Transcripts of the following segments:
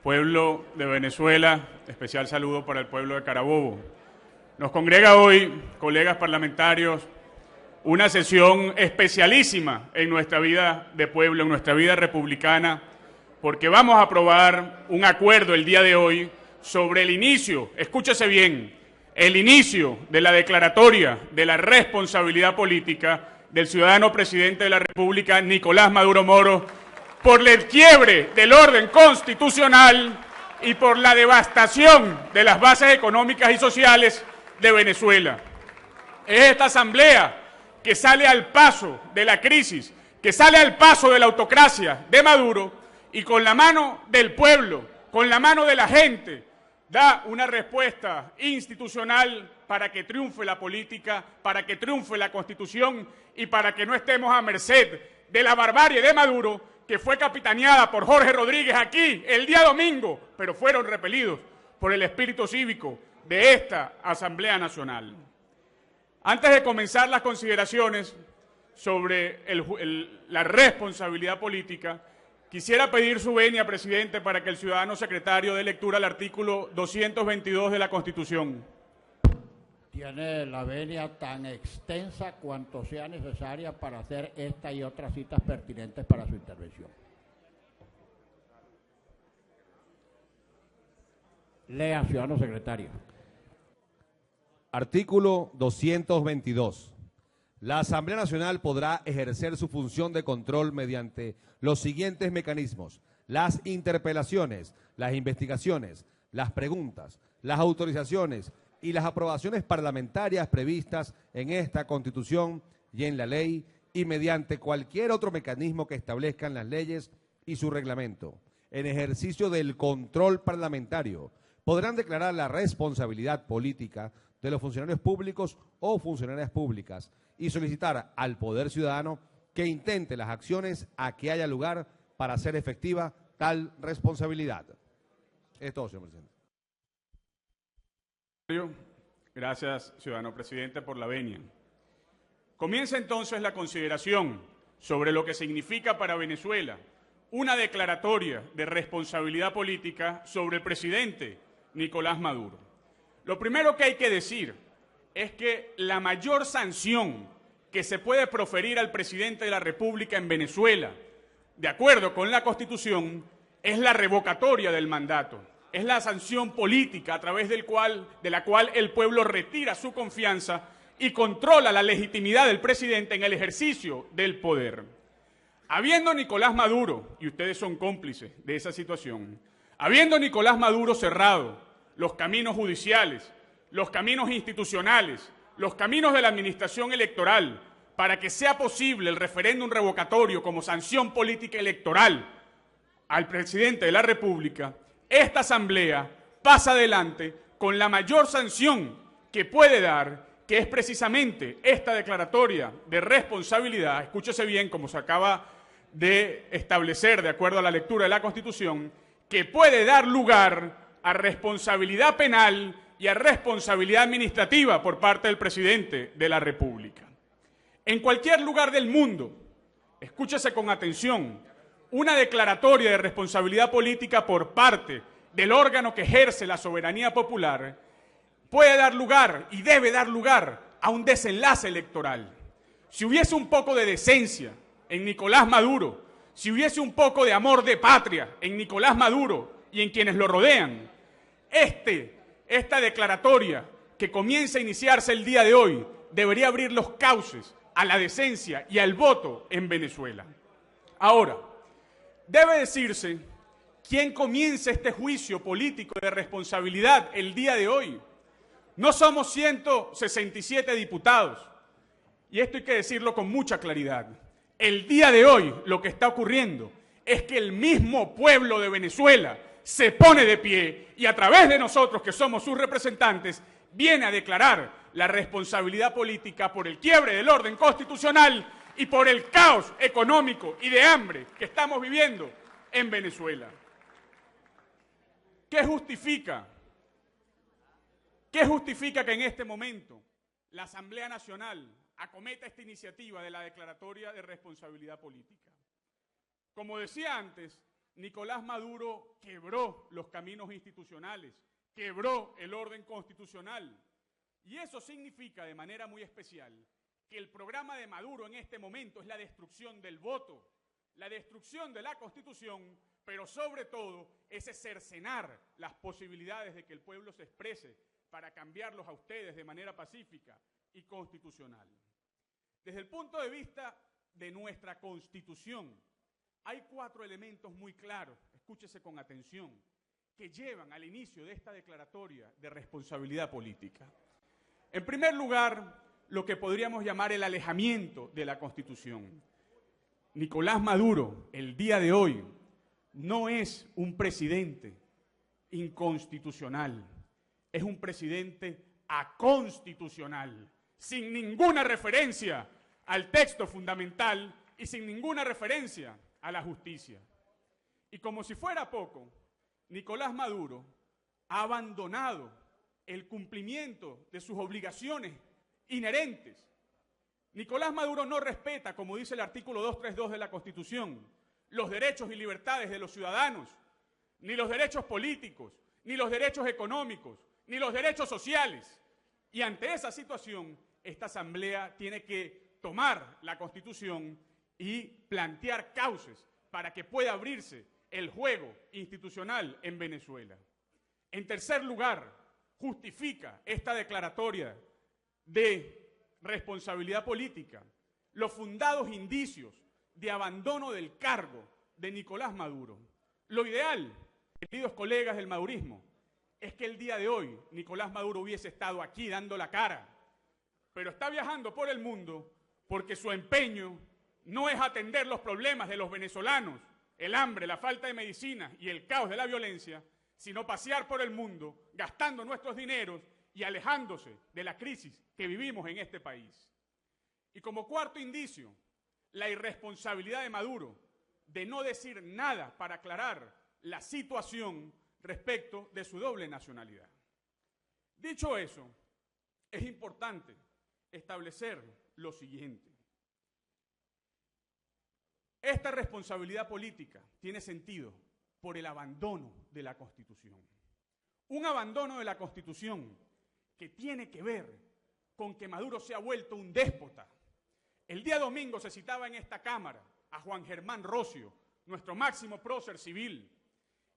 pueblo de Venezuela, especial saludo para el pueblo de Carabobo. Nos congrega hoy, colegas parlamentarios, una sesión especialísima en nuestra vida de pueblo, en nuestra vida republicana, porque vamos a aprobar un acuerdo el día de hoy sobre el inicio, escúchese bien, el inicio de la declaratoria de la responsabilidad política del ciudadano presidente de la República, Nicolás Maduro Moro, por el quiebre del orden constitucional y por la devastación de las bases económicas y sociales de Venezuela. Es esta asamblea que sale al paso de la crisis, que sale al paso de la autocracia de Maduro y con la mano del pueblo, con la mano de la gente, da una respuesta institucional para que triunfe la política, para que triunfe la Constitución y para que no estemos a merced de la barbarie de Maduro, que fue capitaneada por Jorge Rodríguez aquí el día domingo, pero fueron repelidos por el espíritu cívico de esta Asamblea Nacional. Antes de comenzar las consideraciones sobre la responsabilidad política, quisiera pedir su venia, presidente, para que el ciudadano secretario dé lectura al artículo 222 de la Constitución. Tiene la venia tan extensa cuanto sea necesaria para hacer esta y otras citas pertinentes para su intervención. Lea, ciudadano secretario. Artículo 222. La Asamblea Nacional podrá ejercer su función de control mediante los siguientes mecanismos: las interpelaciones, las investigaciones, las preguntas, las autorizaciones y las aprobaciones parlamentarias previstas en esta Constitución y en la ley, y mediante cualquier otro mecanismo que establezcan las leyes y su reglamento. En ejercicio del control parlamentario, podrán declarar la responsabilidad política de los funcionarios públicos o funcionarias públicas y solicitar al Poder Ciudadano que intente las acciones a que haya lugar para hacer efectiva tal responsabilidad. Es todo, señor presidente. Gracias, ciudadano presidente, por la venia. Comienza entonces la consideración sobre lo que significa para Venezuela una declaratoria de responsabilidad política sobre el presidente Nicolás Maduro. Lo primero que hay que decir es que la mayor sanción que se puede proferir al presidente de la República en Venezuela, de acuerdo con la Constitución, es la revocatoria del mandato. Es la sanción política a través de la cual el pueblo retira su confianza y controla la legitimidad del presidente en el ejercicio del poder. Habiendo Nicolás Maduro, y ustedes son cómplices de esa situación, habiendo Nicolás Maduro cerrado los caminos judiciales, los caminos institucionales, los caminos de la administración electoral, para que sea posible el referéndum revocatorio como sanción política electoral al presidente de la República, esta Asamblea pasa adelante con la mayor sanción que puede dar, que es precisamente esta declaratoria de responsabilidad, escúchese bien, como se acaba de establecer de acuerdo a la lectura de la Constitución, que puede dar lugar a responsabilidad penal y a responsabilidad administrativa por parte del presidente de la República. En cualquier lugar del mundo, escúchese con atención, una declaratoria de responsabilidad política por parte del órgano que ejerce la soberanía popular puede dar lugar y debe dar lugar a un desenlace electoral. Si hubiese un poco de decencia en Nicolás Maduro, si hubiese un poco de amor de patria en Nicolás Maduro y en quienes lo rodean, esta declaratoria que comienza a iniciarse el día de hoy debería abrir los cauces a la decencia y al voto en Venezuela. Ahora, debe decirse quién comienza este juicio político de responsabilidad el día de hoy. No somos 167 diputados, y esto hay que decirlo con mucha claridad. El día de hoy lo que está ocurriendo es que el mismo pueblo de Venezuela se pone de pie y a través de nosotros, que somos sus representantes, viene a declarar la responsabilidad política por el quiebre del orden constitucional y por el caos económico y de hambre que estamos viviendo en Venezuela. ¿Qué justifica que en este momento la Asamblea Nacional acometa esta iniciativa de la declaratoria de responsabilidad política? Como decía antes, Nicolás Maduro quebró los caminos institucionales, quebró el orden constitucional. Y eso significa de manera muy especial que el programa de Maduro en este momento es la destrucción del voto, la destrucción de la Constitución, pero sobre todo ese cercenar las posibilidades de que el pueblo se exprese para cambiarlos a ustedes de manera pacífica y constitucional. Desde el punto de vista de nuestra Constitución, hay 4 elementos muy claros, escúchese con atención, que llevan al inicio de esta declaratoria de responsabilidad política. En primer lugar, lo que podríamos llamar el alejamiento de la Constitución. Nicolás Maduro, el día de hoy, no es un presidente inconstitucional, es un presidente aconstitucional, sin ninguna referencia al texto fundamental y sin ninguna referencia a la justicia. Y como si fuera poco, Nicolás Maduro ha abandonado el cumplimiento de sus obligaciones inherentes. Nicolás Maduro no respeta, como dice el artículo 232 de la Constitución, los derechos y libertades de los ciudadanos, ni los derechos políticos, ni los derechos económicos, ni los derechos sociales. Y ante esa situación, esta Asamblea tiene que tomar la Constitución y plantear causas para que pueda abrirse el juego institucional en Venezuela. En tercer lugar, justifica esta declaratoria de responsabilidad política los fundados indicios de abandono del cargo de Nicolás Maduro. Lo ideal, queridos colegas del madurismo, es que el día de hoy Nicolás Maduro hubiese estado aquí dando la cara, pero está viajando por el mundo porque su empeño no es atender los problemas de los venezolanos, el hambre, la falta de medicinas y el caos de la violencia, sino pasear por el mundo gastando nuestros dineros y alejándose de la crisis que vivimos en este país. Y como cuarto indicio, la irresponsabilidad de Maduro de no decir nada para aclarar la situación respecto de su doble nacionalidad. Dicho eso, es importante establecer lo siguiente. Esta responsabilidad política tiene sentido por el abandono de la Constitución. Un abandono de la Constitución que tiene que ver con que Maduro se ha vuelto un déspota. El día domingo se citaba en esta Cámara a Juan Germán Rocio, nuestro máximo prócer civil,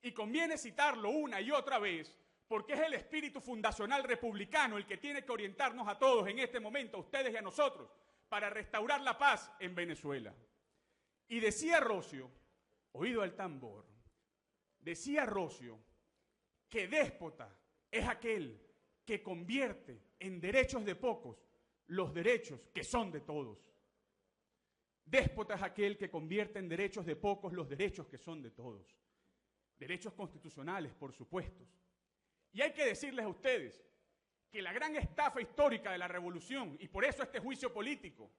y conviene citarlo una y otra vez porque es el espíritu fundacional republicano el que tiene que orientarnos a todos en este momento, a ustedes y a nosotros, para restaurar la paz en Venezuela. Y decía Rocio, oído al tambor, decía Rocio que déspota es aquel que convierte en derechos de pocos los derechos que son de todos. Déspota es aquel que convierte en derechos de pocos los derechos que son de todos. Derechos constitucionales, por supuesto. Y hay que decirles a ustedes que la gran estafa histórica de la revolución, y por eso este juicio político,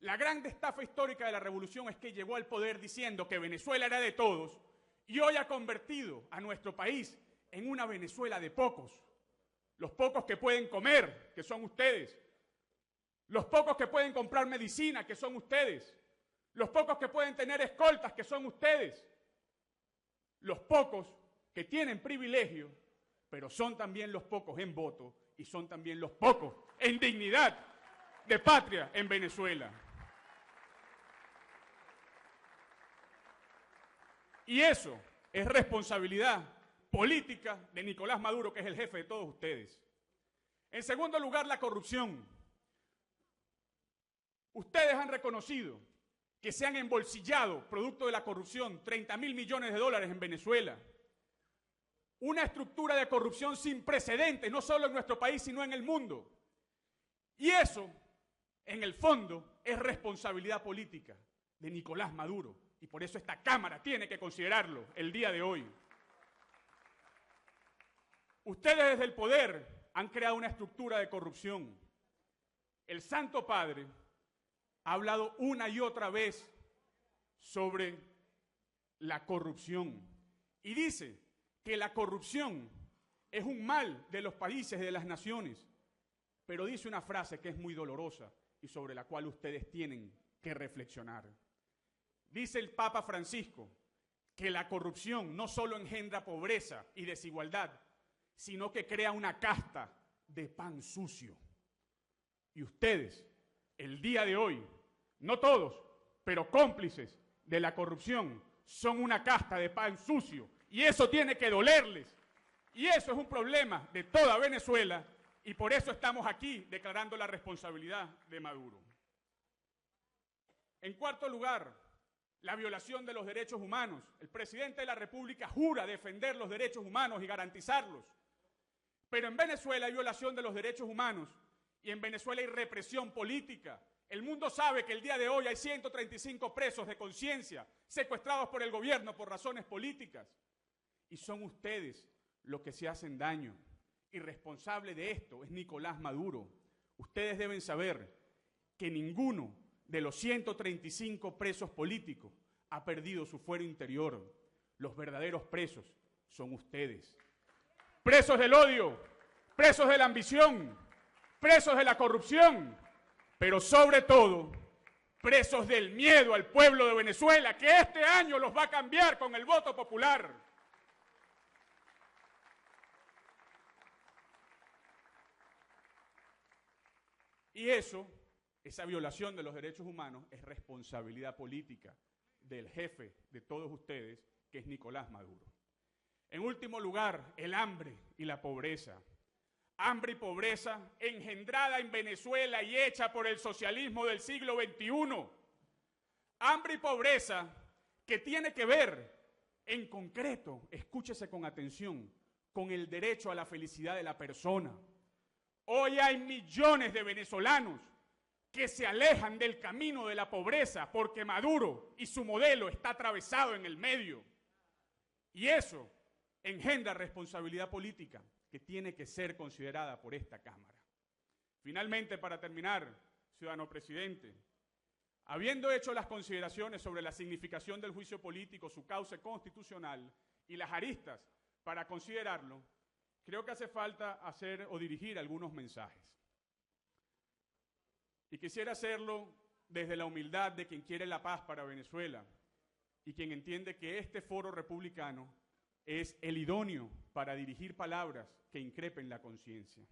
la gran estafa histórica de la revolución es que llegó al poder diciendo que Venezuela era de todos y hoy ha convertido a nuestro país en una Venezuela de pocos. Los pocos que pueden comer, que son ustedes. Los pocos que pueden comprar medicina, que son ustedes. Los pocos que pueden tener escoltas, que son ustedes. Los pocos que tienen privilegio, pero son también los pocos en voto y son también los pocos en dignidad de patria en Venezuela. Y eso es responsabilidad política de Nicolás Maduro, que es el jefe de todos ustedes. En segundo lugar, la corrupción. Ustedes han reconocido que se han embolsillado, producto de la corrupción, 30.000 millones de dólares en Venezuela. Una estructura de corrupción sin precedentes, no solo en nuestro país, sino en el mundo. Y eso, en el fondo, es responsabilidad política de Nicolás Maduro. Y por eso esta Cámara tiene que considerarlo el día de hoy. Ustedes desde el poder han creado una estructura de corrupción. El Santo Padre ha hablado una y otra vez sobre la corrupción y dice que la corrupción es un mal de los países, de las naciones, pero dice una frase que es muy dolorosa y sobre la cual ustedes tienen que reflexionar. Dice el Papa Francisco que la corrupción no solo engendra pobreza y desigualdad, sino que crea una casta de pan sucio. Y ustedes, el día de hoy, no todos, pero cómplices de la corrupción, son una casta de pan sucio. Y eso tiene que dolerles. Y eso es un problema de toda Venezuela, y por eso estamos aquí declarando la responsabilidad de Maduro. En cuarto lugar, la violación de los derechos humanos. El presidente de la República jura defender los derechos humanos y garantizarlos. Pero en Venezuela hay violación de los derechos humanos y en Venezuela hay represión política. El mundo sabe que el día de hoy hay 135 presos de conciencia secuestrados por el gobierno por razones políticas. Y son ustedes los que se hacen daño. Y responsable de esto es Nicolás Maduro. Ustedes deben saber que ninguno de los 135 presos políticos ha perdido su fuero interior. Los verdaderos presos son ustedes. Presos del odio, presos de la ambición, presos de la corrupción, pero sobre todo, presos del miedo al pueblo de Venezuela, que este año los va a cambiar con el voto popular. Y esa violación de los derechos humanos es responsabilidad política del jefe de todos ustedes, que es Nicolás Maduro. En último lugar, el hambre y la pobreza. Hambre y pobreza engendrada en Venezuela y hecha por el socialismo del siglo XXI. Hambre y pobreza que tiene que ver, en concreto, escúchese con atención, con el derecho a la felicidad de la persona. Hoy hay millones de venezolanos que se alejan del camino de la pobreza porque Maduro y su modelo está atravesado en el medio. Y eso engendra responsabilidad política que tiene que ser considerada por esta Cámara. Finalmente, para terminar, ciudadano presidente, habiendo hecho las consideraciones sobre la significación del juicio político, su cauce constitucional y las aristas para considerarlo, creo que hace falta hacer o dirigir algunos mensajes. Y quisiera hacerlo desde la humildad de quien quiere la paz para Venezuela y quien entiende que este foro republicano es el idóneo para dirigir palabras que increpen la conciencia.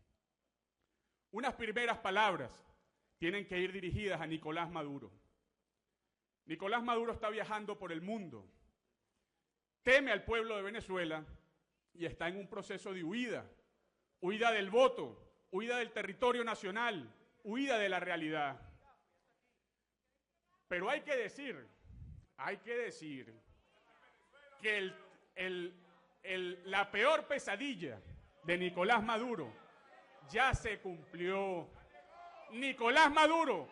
Unas primeras palabras tienen que ir dirigidas a Nicolás Maduro. Nicolás Maduro está viajando por el mundo, teme al pueblo de Venezuela y está en un proceso de huida, huida del voto, huida del territorio nacional, huida de la realidad. Pero hay que decir que la peor pesadilla de Nicolás Maduro ya se cumplió. Nicolás Maduro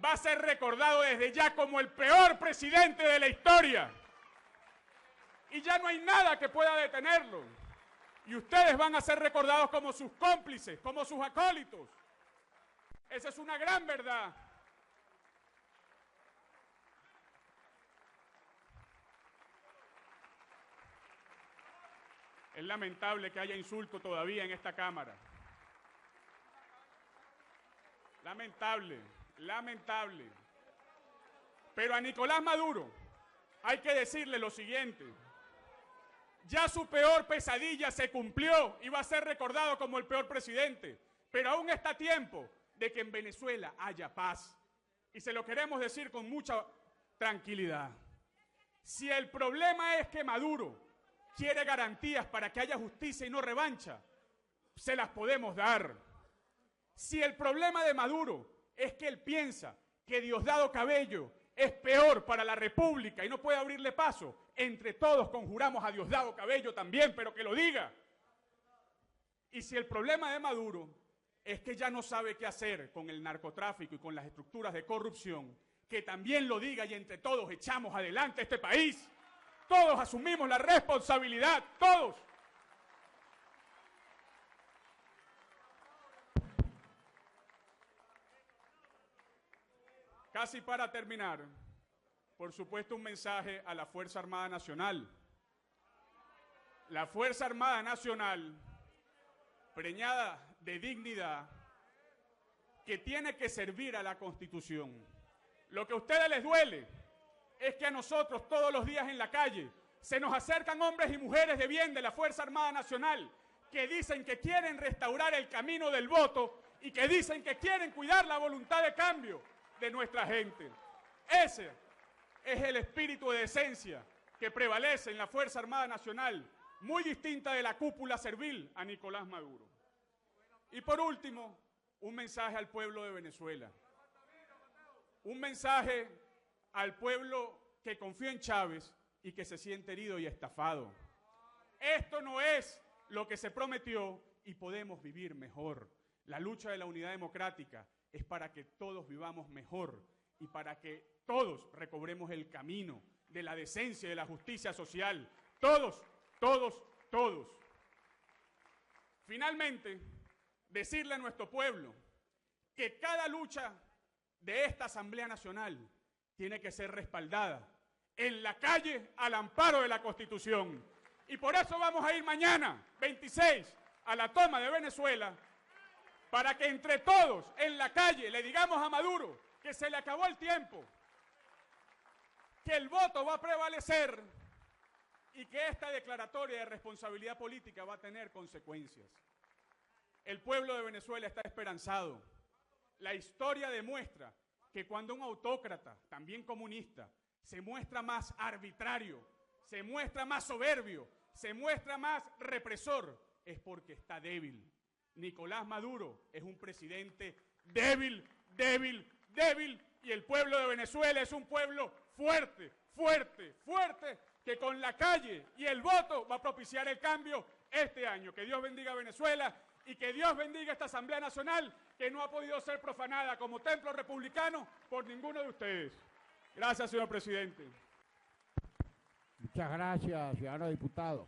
va a ser recordado desde ya como el peor presidente de la historia. Y ya no hay nada que pueda detenerlo. Y ustedes van a ser recordados como sus cómplices, como sus acólitos. Esa es una gran verdad. Es lamentable que haya insulto todavía en esta Cámara. Lamentable, lamentable. Pero a Nicolás Maduro hay que decirle lo siguiente. Ya su peor pesadilla se cumplió y va a ser recordado como el peor presidente. Pero aún está a tiempo de que en Venezuela haya paz. Y se lo queremos decir con mucha tranquilidad. Si el problema es que Maduro quiere garantías para que haya justicia y no revancha, se las podemos dar. Si el problema de Maduro es que él piensa que Diosdado Cabello es peor para la República y no puede abrirle paso, entre todos conjuramos a Diosdado Cabello también, pero que lo diga. Y si el problema de Maduro es que ya no sabe qué hacer con el narcotráfico y con las estructuras de corrupción, que también lo diga y entre todos echamos adelante este país. Todos asumimos la responsabilidad, todos. Casi para terminar, por supuesto, un mensaje a la Fuerza Armada Nacional. La Fuerza Armada Nacional, preñada de dignidad, que tiene que servir a la Constitución. Lo que a ustedes les duele es que a nosotros todos los días en la calle se nos acercan hombres y mujeres de bien de la Fuerza Armada Nacional que dicen que quieren restaurar el camino del voto y que dicen que quieren cuidar la voluntad de cambio de nuestra gente. Ese es el espíritu de decencia que prevalece en la Fuerza Armada Nacional, muy distinta de la cúpula servil a Nicolás Maduro. Y por último, un mensaje al pueblo de Venezuela. Un mensaje al pueblo que confía en Chávez y que se siente herido y estafado. Esto no es lo que se prometió y podemos vivir mejor. La lucha de la unidad democrática es para que todos vivamos mejor y para que todos recobremos el camino de la decencia y de la justicia social. Todos, todos, todos. Finalmente, decirle a nuestro pueblo que cada lucha de esta Asamblea Nacional tiene que ser respaldada en la calle al amparo de la Constitución. Y por eso vamos a ir mañana, 26, a la toma de Venezuela, para que entre todos en la calle le digamos a Maduro que se le acabó el tiempo, que el voto va a prevalecer y que esta declaratoria de responsabilidad política va a tener consecuencias. El pueblo de Venezuela está esperanzado. La historia demuestra que cuando un autócrata, también comunista, se muestra más arbitrario, se muestra más soberbio, se muestra más represor, es porque está débil. Nicolás Maduro es un presidente débil, débil, débil, y el pueblo de Venezuela es un pueblo fuerte, fuerte, fuerte, que con la calle y el voto va a propiciar el cambio este año. Que Dios bendiga a Venezuela y que Dios bendiga esta Asamblea Nacional que no ha podido ser profanada como templo republicano por ninguno de ustedes. Gracias, señor presidente. Muchas gracias, ciudadano diputado.